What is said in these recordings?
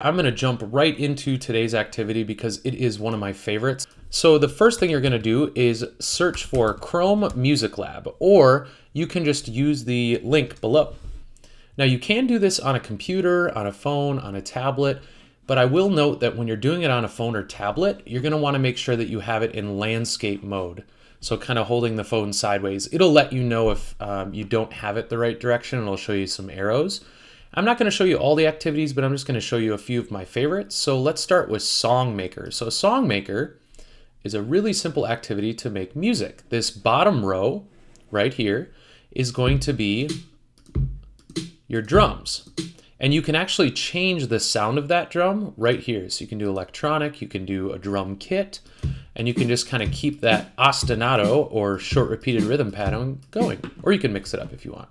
I'm going to jump right into today's activity because it is one of my favorites. So the first thing you're going to do is search for Chrome Music Lab, or you can just use the link below. Now you can do this on a computer, on a phone, on a tablet, but I will note that when you're doing it on a phone or tablet, you're going to want to make sure that you have it in landscape mode. So kind of holding the phone sideways. It'll let you know if you don't have it the right direction, and it'll show you some arrows. I'm not going to show you all the activities, but I'm just going to show you a few of my favorites. So let's start with Songmaker. So Songmaker is a really simple activity to make music. This bottom row right here is going to be your drums. And you can actually change the sound of that drum right here. So you can do electronic, you can do a drum kit, and you can just kind of keep that ostinato or short repeated rhythm pattern going. Or you can mix it up if you want.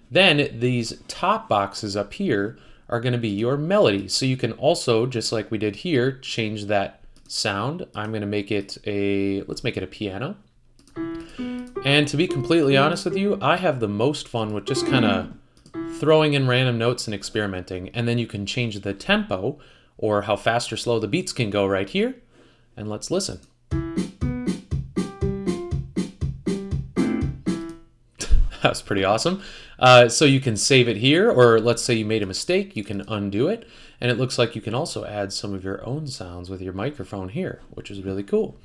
Then these top boxes up here are going to be your melody. So you can also, just like we did here, change that sound. I'm going to make it let's make it a piano. And to be completely honest with you, I have the most fun with just kind of throwing in random notes and experimenting. And then you can change the tempo or how fast or slow the beats can go right here. And let's listen. That was pretty awesome. So you can save it here, or let's say you made a mistake, you can undo it. And it looks like you can also add some of your own sounds with your microphone here, which is really cool.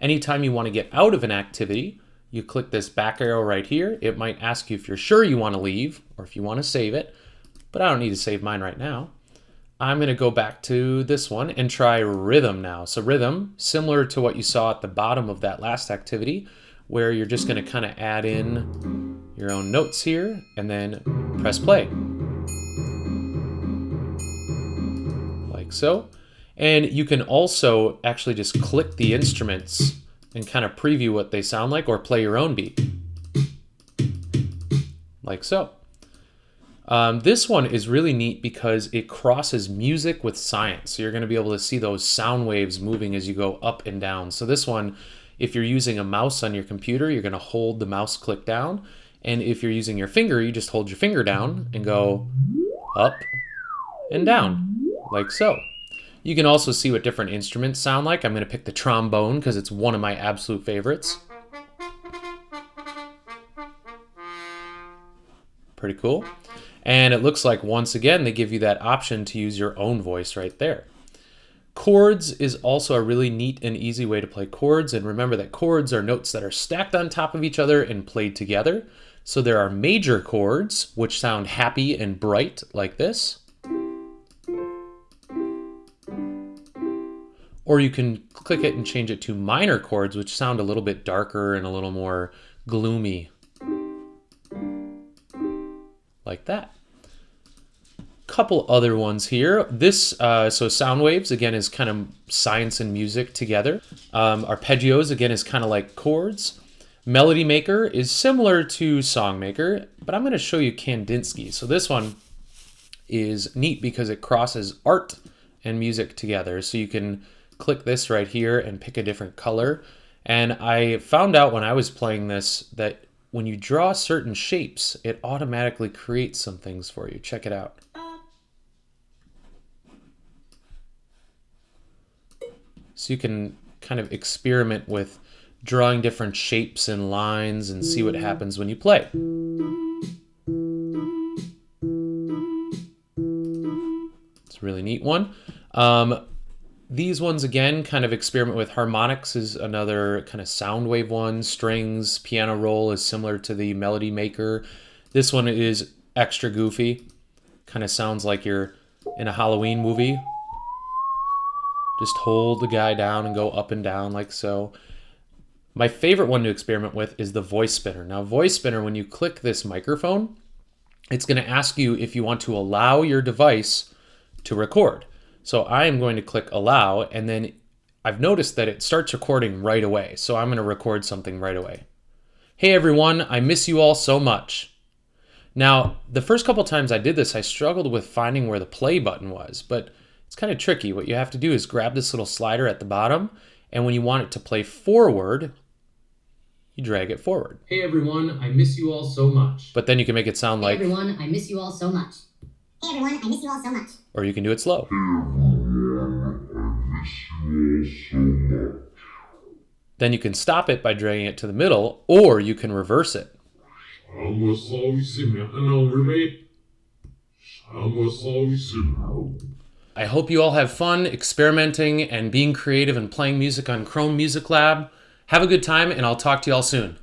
Anytime you want to get out of an activity, you click this back arrow right here. It might ask you if you're sure you want to leave or if you want to save it, but I don't need to save mine right now. I'm going to go back to this one and try rhythm now. So rhythm, similar to what you saw at the bottom of that last activity, where you're just going to kind of add in your own notes here and then press play. Like so. And you can also actually just click the instruments and kind of preview what they sound like or play your own beat. Like so. This one is really neat because it crosses music with science. So you're going to be able to see those sound waves moving as you go up and down. So this one, if you're using a mouse on your computer, you're going to hold the mouse click down. And if you're using your finger, you just hold your finger down and go up and down, like so. You can also see what different instruments sound like. I'm going to pick the trombone because it's one of my absolute favorites. Pretty cool. And it looks like, once again, they give you that option to use your own voice right there. Chords is also a really neat and easy way to play chords. And remember that chords are notes that are stacked on top of each other and played together. So there are major chords, which sound happy and bright like this. Or you can click it and change it to minor chords, which sound a little bit darker and a little more gloomy. Like that. Couple other ones here. This, so sound waves, again, is kind of science and music together. Arpeggios, again, is kind of like chords. Melody Maker is similar to Songmaker, but I'm going to show you Kandinsky. So this one is neat because it crosses art and music together. So you can click this right here and pick a different color. And I found out when I was playing this that when you draw certain shapes, it automatically creates some things for you. Check it out. So you can kind of experiment with drawing different shapes and lines and see what happens when you play. It's a really neat one. These ones, again, kind of experiment with harmonics is another kind of sound wave one. Strings, piano roll is similar to the Melody Maker. This one is extra goofy. Kind of sounds like you're in a Halloween movie. Just hold the guy down and go up and down like so. My favorite one to experiment with is the voice spinner. Now, voice spinner, when you click this microphone, it's going to ask you if you want to allow your device to record. So I am going to click allow, and then I've noticed that it starts recording right away. So I'm going to record something right away. Hey everyone, I miss you all so much. Now, the first couple times I did this, I struggled with finding where the play button was, but it's kind of tricky. What you have to do is grab this little slider at the bottom, and when you want it to play forward, you drag it forward. Hey everyone, I miss you all so much. But then you can make it sound like... Hey everyone, I miss you all so much. Hey everyone, I miss you all so much. Or you can do it slow. Then you can stop it by dragging it to the middle, or you can reverse it. I hope you all have fun experimenting and being creative and playing music on Chrome Music Lab. Have a good time, and I'll talk to you all soon.